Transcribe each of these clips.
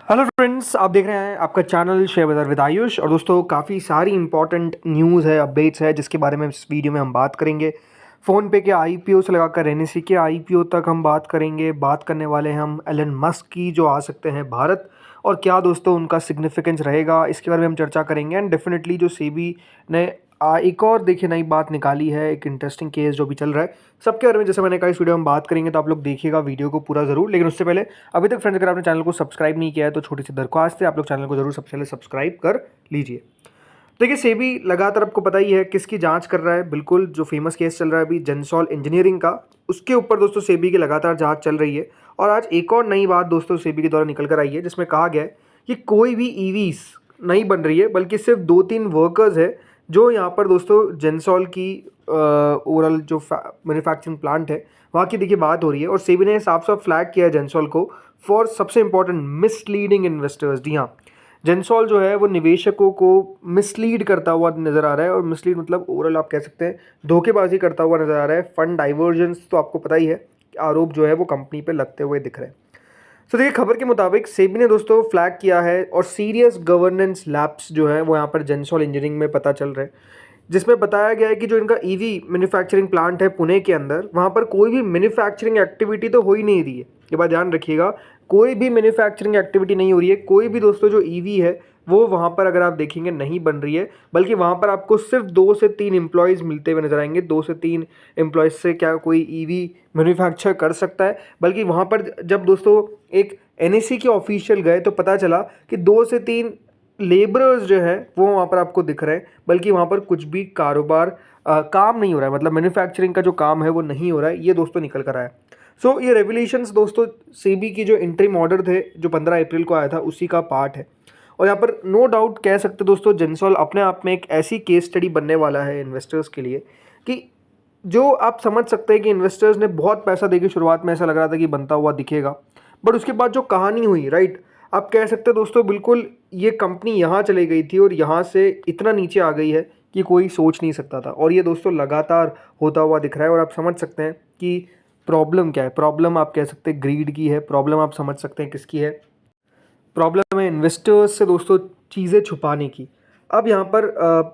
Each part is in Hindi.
हेलो फ्रेंड्स, आप देख रहे हैं आपका चैनल शेयर बाजार विद आयुष। और दोस्तों काफ़ी सारी इंपॉर्टेंट न्यूज़ है, अपडेट्स है, जिसके बारे में इस वीडियो में हम बात करेंगे। फ़ोनपे के आईपीओ से लगाकर एनएसई के आईपीओ तक हम बात करेंगे। बात करने वाले हैं हम एलन मस्क की, जो आ सकते हैं भारत, और क्या दोस्तों उनका सिग्निफिकेंस रहेगा, इसके बारे में हम चर्चा करेंगे। एंड डेफिनेटली जो सेबी ने एक और देखिए नई बात निकाली है, एक इंटरेस्टिंग केस जो भी चल रहा है, सबके बारे में जैसे मैंने कहा इस वीडियो में बात करेंगे, तो आप लोग देखिएगा वीडियो को पूरा ज़रूर। लेकिन उससे पहले अभी तक फ्रेंड्स अगर आपने चैनल को सब्सक्राइब नहीं किया है तो छोटी सी दरख्वास्त है, आप लोग चैनल को जरूर सबसे पहले सब्सक्राइब कर लीजिए। देखिए सेबी लगातार आपको पता ही है किसकी जांच कर रहा है। बिल्कुल जो फेमस केस चल रहा है अभी जेंसॉल इंजीनियरिंग का, उसके ऊपर दोस्तों सेबी की लगातार जांच चल रही है। और आज एक और नई बात दोस्तों सेबी के द्वारा निकल कर आई है, जिसमें कहा गया है कि कोई भी ईवीज नहीं बन रही है, बल्कि सिर्फ 2-3 वर्कर्स है जो यहाँ पर दोस्तों जेंसॉल की ओवरऑल जो मैन्युफैक्चरिंग प्लांट है वहाँ की देखिए बात हो रही है। और सेबी ने साफ साफ फ्लैग किया है जेंसॉल को फॉर सबसे इंपॉर्टेंट मिसलीडिंग इन्वेस्टर्स। जी हाँ, जेंसॉल जो है वो निवेशकों को मिसलीड करता हुआ नजर आ रहा है। और मिसलीड मतलब ओवरऑल आप कह सकते हैं धोखेबाजी करता हुआ नजर आ रहा है। फंड डाइवर्जेंस तो आपको पता ही है, आरोप जो है वो कंपनी पे लगते हुए दिख रहे हैं। तो देखिए खबर के मुताबिक सेबी ने दोस्तों फ्लैग किया है और सीरियस गवर्नेंस लैप्स जो है वो यहाँ पर जेंसॉल इंजीनियरिंग में पता चल रहे हैं, जिसमें बताया गया है कि जो इनका ईवी मैन्युफैक्चरिंग प्लांट है पुणे के अंदर, वहाँ पर कोई भी मैन्युफैक्चरिंग एक्टिविटी तो हो ही नहीं रही है। ये बात ध्यान रखिएगा, कोई भी मैन्युफैक्चरिंग एक्टिविटी नहीं हो रही है। कोई भी दोस्तों जो ईवी है वो वहाँ पर अगर आप देखेंगे नहीं बन रही है, बल्कि वहाँ पर आपको सिर्फ 2 से 3 एम्प्लॉयज़ मिलते हुए नजर आएंगे। 2 से 3 एम्प्लॉयज़ से क्या कोई ईवी मैन्युफैक्चर कर सकता है? बल्कि वहाँ पर जब दोस्तों एक एनएसई के ऑफिशियल गए तो पता चला कि 2 से 3 लेबरर्स जो है वो वहाँ पर आपको दिख रहे हैं, बल्कि वहाँ पर कुछ भी कारोबार काम नहीं हो रहा है। मतलब मैन्युफैक्चरिंग का जो काम है वो नहीं हो रहा है, ये दोस्तों निकल कर आया। सो ये रेवलेशंस दोस्तों सेबी की जो इंटरिम ऑर्डर थे जो 15 अप्रैल को आया था उसी का पार्ट है। और यहाँ पर नो डाउट कह सकते दोस्तों जेंसॉल अपने आप में एक ऐसी केस स्टडी बनने वाला है इन्वेस्टर्स के लिए कि जो आप समझ सकते हैं कि इन्वेस्टर्स ने बहुत पैसा देके शुरुआत में ऐसा लग रहा था कि बनता हुआ दिखेगा, बट उसके बाद जो कहानी हुई, राइट, आप कह सकते हैं दोस्तों बिल्कुल ये कंपनी यहाँ चली गई थी और यहाँ से इतना नीचे आ गई है कि कोई सोच नहीं सकता था। और ये दोस्तों लगातार होता हुआ दिख रहा है। और आप समझ सकते हैं कि प्रॉब्लम क्या है। प्रॉब्लम आप कह सकते हैं ग्रीड की है, प्रॉब्लम आप समझ सकते हैं किसकी है। प्रॉब्लम है इन्वेस्टर्स से दोस्तों चीज़ें छुपाने की। अब यहाँ पर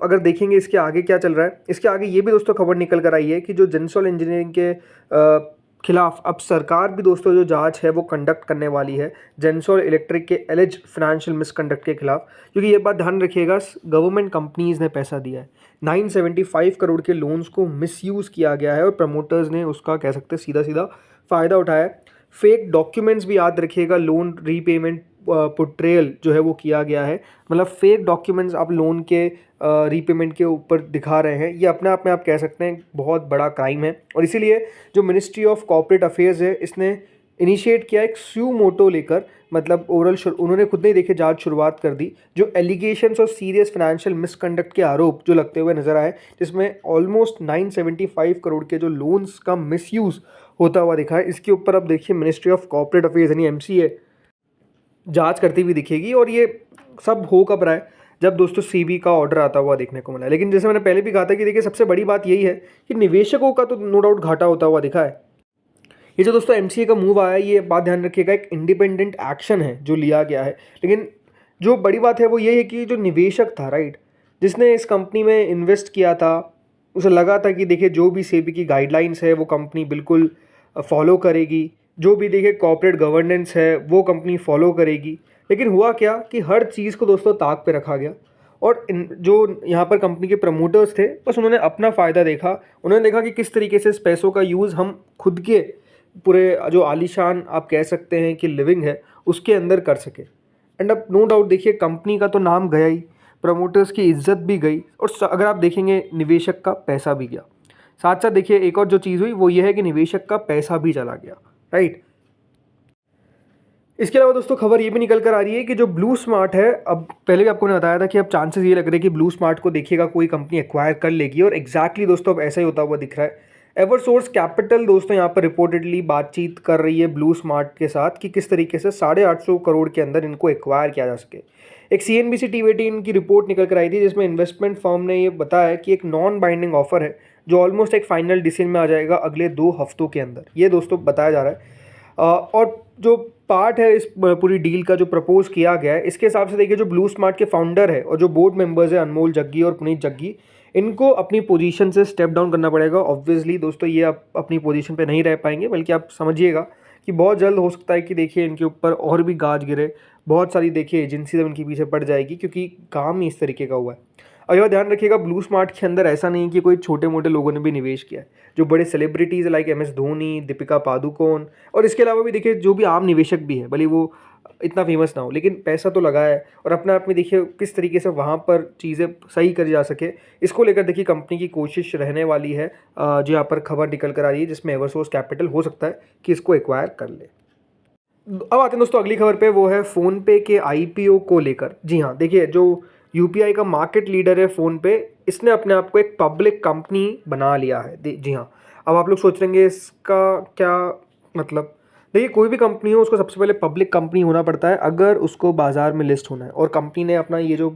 अगर देखेंगे इसके आगे क्या चल रहा है, इसके आगे ये भी दोस्तों खबर निकल कर आई है कि जो जेंसॉल इंजीनियरिंग के खिलाफ अब सरकार भी दोस्तों जो जांच है वो कंडक्ट करने वाली है जेंसॉल इलेक्ट्रिक के एलिज फाइनेंशियल मिसकंडक्ट के खिलाफ। क्योंकि ये बात ध्यान रखिएगा, गवर्नमेंट कंपनीज ने पैसा दिया है, 975 करोड़ के लोन्स को मिसयूज़ किया गया है और प्रमोटर्स ने उसका कह सकते हैं सीधा सीधा फ़ायदा उठाया है। फेक डॉक्यूमेंट्स भी याद रखिएगा, लोन रीपेमेंट पोर्ट्रेयल जो है वो किया गया है। मतलब फेक डॉक्यूमेंट्स आप लोन के रीपेमेंट के ऊपर दिखा रहे हैं, ये अपने आप में आप कह सकते हैं बहुत बड़ा क्राइम है। और इसीलिए जो मिनिस्ट्री ऑफ कॉर्पोरेट अफेयर्स है इसने इनिशिएट किया एक स्यू मोटो लेकर, मतलब ओवरऑल उन्होंने खुद नहीं देखे जांच शुरुआत कर दी जो एलिगेशंस और सीरियस फाइनेंशियल मिसकंडक्ट के आरोप जो लगते हुए नजर आए, जिसमें ऑलमोस्ट 975 करोड़ के जो लोन्स का मिसयूज़ होता हुआ दिखा है। इसके ऊपर अब देखिए मिनिस्ट्री ऑफ कॉर्पोरेट अफेयर्स यानी एमसीए जांच करती हुई दिखेगी। और ये सब हो कब रहा है, जब दोस्तों सीबी का ऑर्डर आता हुआ देखने को मिला है। लेकिन जैसे मैंने पहले भी कहा था कि देखिए सबसे बड़ी बात यही है कि निवेशकों का तो नो डाउट घाटा होता हुआ दिखा है। ये जो दोस्तों एमसीए का मूव आया है, ये बात ध्यान रखिएगा एक इंडिपेंडेंट एक्शन है जो लिया गया है। लेकिन जो बड़ी बात है वो ये है कि जो निवेशक था, राइट, जिसने इस कंपनी में इन्वेस्ट किया था, उसे लगा था कि देखिए जो भी सेबी की गाइडलाइंस है वो कंपनी बिल्कुल फॉलो करेगी, जो भी देखिए कॉर्पोरेट गवर्नेंस है वो कंपनी फॉलो करेगी। लेकिन हुआ क्या कि हर चीज़ को दोस्तों ताक पे रखा गया। और जो यहाँ पर कंपनी के प्रमोटर्स थे बस उन्होंने अपना फ़ायदा देखा। उन्होंने देखा कि किस तरीके से इस पैसों का यूज़ हम खुद के पूरे जो आलीशान आप कह सकते हैं कि लिविंग है उसके अंदर कर सके। एंड अब नो डाउट देखिए कंपनी का तो नाम गया ही, प्रमोटर्स की इज्जत भी गई, और अगर आप देखेंगे निवेशक का पैसा भी गया। साथ साथ देखिए एक और जो चीज़ हुई वो ये है कि निवेशक का पैसा भी चला गया, राइट। इसके अलावा दोस्तों खबर ये भी निकल कर आ रही है कि जो ब्लू स्मार्ट है, अब पहले भी आपको मैंने बताया था कि अब चांसेस ये लग रहे हैं कि ब्लू स्मार्ट को देखिएगा कोई कंपनी एक्वायर कर लेगी, और एग्जैक्टली दोस्तों अब ऐसा ही होता हुआ दिख रहा है। एवरसोर्स कैपिटल दोस्तों यहाँ पर रिपोर्टेडली बातचीत कर रही है ब्लू स्मार्ट के साथ कि किस तरीके से 850 करोड़ के अंदर इनको एक्वायर किया जा सके। एक CNBC TV18 की रिपोर्ट निकल कर आई थी जिसमें इन्वेस्टमेंट फर्म ने ये बताया कि एक नॉन बाइंडिंग ऑफर है जो ऑलमोस्ट एक फाइनल डिसीजन में आ जाएगा अगले 2 हफ्तों के अंदर। ये दोस्तों बताया जा रहा है। और जो पार्ट है इस पूरी डील का जो प्रपोज किया गया है, इसके हिसाब से देखिए जो ब्लू स्मार्ट के फाउंडर है और जो बोर्ड मेंबर्स है अनमोल जग्गी और पुनीत जग्गी, इनको अपनी पोजीशन से स्टेप डाउन करना पड़ेगा। ऑब्वियसली दोस्तों ये आप अपनी पोजीशन पे नहीं रह पाएंगे, बल्कि आप समझिएगा कि बहुत जल्द हो सकता है कि देखिए इनके ऊपर और भी गाज गिरे, बहुत सारी देखिए एजेंसी सब इनके पीछे पड़ जाएगी, क्योंकि काम ही इस तरीके का हुआ है। और यह ध्यान रखिएगा ब्लू स्मार्ट के अंदर ऐसा नहीं कि कोई छोटे मोटे लोगों ने भी निवेश किया है। जो बड़े celebrities like MS Dhoni, Deepika Padukone और इसके अलावा भी देखिए जो भी आम निवेशक भी है, भले वो इतना फेमस ना हो, लेकिन पैसा तो लगा है और अपने आप में देखिए किस तरीके से वहाँ पर चीज़ें सही करी जा सके, इसको लेकर देखिए कंपनी की कोशिश रहने वाली है। जो यहाँ पर खबर निकल कर आ रही है, जिसमें एवरसोर्स कैपिटल हो सकता है कि इसको एक्वायर कर ले। अब आते हैं दोस्तों अगली खबर पे, वो है फ़ोनपे के IPO को लेकर। जी हाँ, देखिए जो UPI का मार्केट लीडर है फ़ोनपे, इसने अपने आप को एक पब्लिक कंपनी बना लिया है। जी हाँ, अब आप लोग सोच रहेंगे इसका क्या मतलब। देखिए कोई भी कंपनी हो उसको सबसे पहले पब्लिक कंपनी होना पड़ता है अगर उसको बाज़ार में लिस्ट होना है, और कंपनी ने अपना ये जो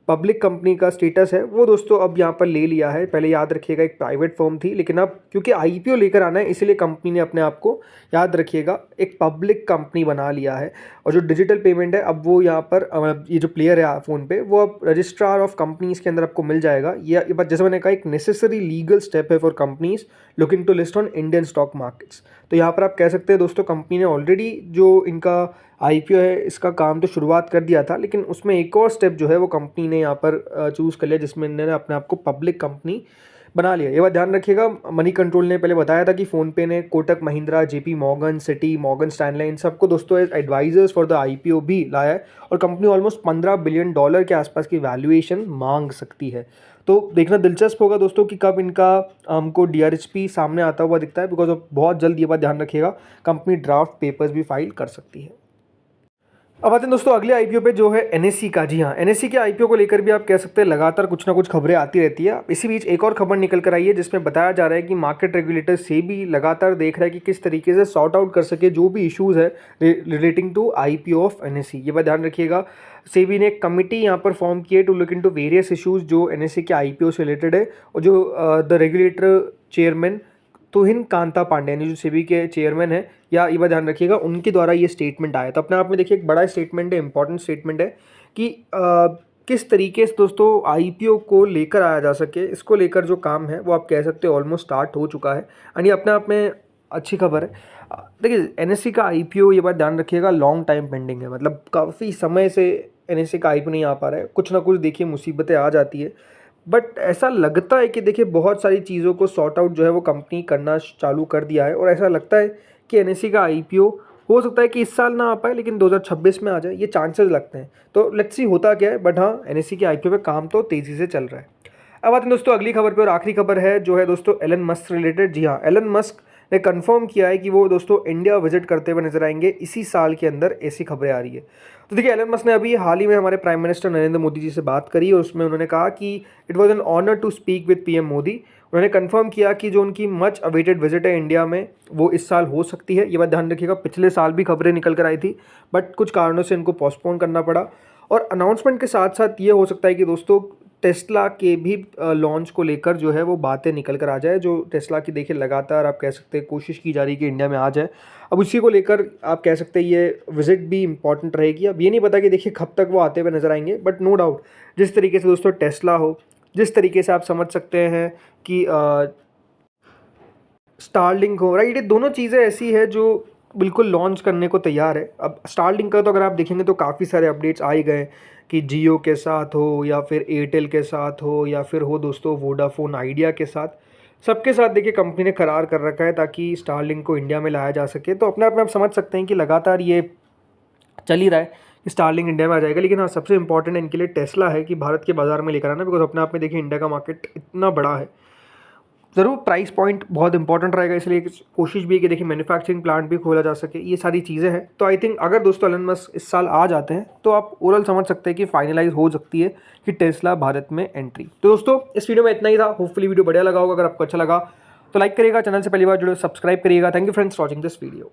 पब्लिक कंपनी का स्टेटस है वो दोस्तों अब यहाँ पर ले लिया है। पहले याद रखिएगा एक प्राइवेट फर्म थी, लेकिन अब क्योंकि IPO लेकर आना है इसलिए कंपनी ने अपने आप को, याद रखिएगा, एक पब्लिक कंपनी बना लिया है। और जो डिजिटल पेमेंट है अब वो यहाँ पर ये जो प्लेयर है फ़ोन पे, वो अब रजिस्ट्रार ऑफ कंपनीज़ के अंदर आपको मिल जाएगा। ये बात जैसे मैंने कहा एक नेसेसरी लीगल स्टेप है for companies looking to list on Indian stock markets. तो यहाँ पर आप कह सकते हैं दोस्तों कंपनी ने ऑलरेडी जो इनका IPO है इसका काम तो शुरुआत कर दिया था, लेकिन उसमें एक और स्टेप जो है वो कंपनी ने यहाँ पर चूज़ कर लिया, जिसमें इन्होंने अपने आप को पब्लिक कंपनी बना लिया। ये बात ध्यान रखिएगा, मनी कंट्रोल ने पहले बताया था कि फ़ोनपे ने Kotak Mahindra, JP Morgan, Citi, Morgan Stanley, इन सबको दोस्तों as advisers for the IPO भी लाया है, और कंपनी ऑलमोस्ट $15 बिलियन के आसपास की वैल्यूएशन मांग सकती है। तो देखना दिलचस्प होगा दोस्तों कि कब इनका हमको DRHP सामने आता हुआ दिखता है, बिकॉज ऑफ बहुत जल्द ये बात ध्यान रखिएगा कंपनी ड्राफ्ट पेपर्स भी फाइल कर सकती है। अब आते हैं दोस्तों अगले IPO पे, जो है NSE का। जी हाँ, NSE के IPO को लेकर भी आप कह सकते हैं लगातार कुछ ना कुछ खबरें आती रहती है। इसी बीच एक और खबर निकल कर आई है जिसमें बताया जा रहा है कि मार्केट रेगुलेटर SEBI लगातार देख रहा है कि किस तरीके से सॉर्ट आउट कर सके जो भी इश्यूज़ है relating to IPO of NSE। ये बात ध्यान रखिएगा, SEBI ने एक कमिटी यहाँ पर फॉर्म की है to look into various issues जो NSE के IPO से रिलेटेड है, और जो the regulator chairman Tuhin Kanta Pandey यानी जो SEBI के चेयरमैन है, या ये बात ध्यान रखिएगा उनके द्वारा ये स्टेटमेंट आया। तो अपने आप में देखिए एक बड़ा स्टेटमेंट है, इंपॉर्टेंट स्टेटमेंट है कि किस तरीके से दोस्तों IPO को लेकर आया जा सके, इसको लेकर जो काम है वो आप कह सकते हो ऑलमोस्ट स्टार्ट हो चुका है, यानी अपने आप में अच्छी खबर है। देखिए NSE का IPO, ये बात ध्यान रखिएगा, लॉन्ग टाइम पेंडिंग है, मतलब काफ़ी समय से NSE का IPO नहीं आ पा रहा है। कुछ ना कुछ देखिए मुसीबतें आ जाती है, बट ऐसा लगता है कि देखिए बहुत सारी चीज़ों को सॉर्ट आउट जो है वो कंपनी करना चालू कर दिया है, और ऐसा लगता है कि NSE का IPO हो सकता है कि इस साल ना आ पाए, लेकिन 2026 में आ जाए, ये चांसेस लगते हैं। तो लेट्स सी होता क्या है, बट हाँ NSE के IPO पे काम तो तेज़ी से चल रहा है। अब आते हैं दोस्तों अगली खबर पे, और आखिरी खबर है जो है दोस्तों एलन मस्क रिलेटेड। जी हाँ, एलन मस्क ने कंफर्म किया है कि वो दोस्तों इंडिया विजिट करते हुए नजर आएंगे इसी साल के अंदर, ऐसी खबरें आ रही है। तो देखिए एलन मस्क ने अभी हाल ही में हमारे प्राइम मिनिस्टर नरेंद्र मोदी जी से बात करी, और उसमें उन्होंने कहा कि it was an honour to speak with PM Modi. उन्होंने कंफर्म किया कि जो उनकी मच अवेटेड विजिट है इंडिया में वो इस साल हो सकती है। ये बात ध्यान रखिएगा, पिछले साल भी खबरें निकल कर आई थी, बट कुछ कारणों से इनको पोस्टपोन करना पड़ा। और अनाउंसमेंट के साथ साथ ये हो सकता है कि दोस्तों टेस्ला के भी लॉन्च को लेकर जो है वो बातें निकल कर आ जाए, जो टेस्ला की देखिए लगातार आप कह सकते हैं कोशिश की जा रही है कि इंडिया में आ जाए। अब उसी को लेकर आप कह सकते हैं ये विजिट भी इंपॉर्टेंट रहेगी। अब ये नहीं पता कि देखिए कब तक वो आते हुए नजर आएंगे, बट नो डाउट जिस तरीके से दोस्तों टेस्ला हो, जिस तरीके से आप समझ सकते हैं कि स्टारलिंक हो, राइट, ये दोनों चीज़ें ऐसी है जो बिल्कुल लॉन्च करने को तैयार है। अब स्टारलिंक का तो अगर आप देखेंगे तो काफ़ी सारे अपडेट्स आ ही गए कि जियो के साथ हो या फिर एयरटेल के साथ हो या फिर हो दोस्तों वोडाफोन आइडिया के साथ, सबके साथ देखिए कंपनी ने करार कर रखा है ताकि स्टारलिंक को इंडिया में लाया जा सके। तो अपने आप में आप समझ सकते हैं कि लगातार ये चल ही रहा है कि स्टारलिंक इंडिया में आ जाएगा। लेकिन हाँ, सबसे इंपॉर्टेंट इनके लिए टेस्ला है कि भारत के बाज़ार में लेकर आना, बिकॉज अपने आप में देखिए इंडिया का मार्केट इतना बड़ा है। ज़रूर प्राइस पॉइंट बहुत इंपॉर्टेंट रहेगा, इसलिए कोशिश भी है कि देखिए मैन्युफैक्चरिंग प्लांट भी खोला जा सके, ये सारी चीज़ें हैं। तो आई थिंक अगर दोस्तों एलन मस्क इस साल आ जाते हैं तो आप ओवरऑल समझ सकते हैं कि फाइनलाइज हो सकती है कि टेस्ला भारत में एंट्री। तो दोस्तों इस वीडियो में इतना ही था, होपफुली वीडियो बढ़िया लगा होगा। अगर आपको अच्छा लगा तो लाइक करिएगा, चैनल से पहली बार जुड़े सब्सक्राइब करिएगा। Thank you friends watching this video.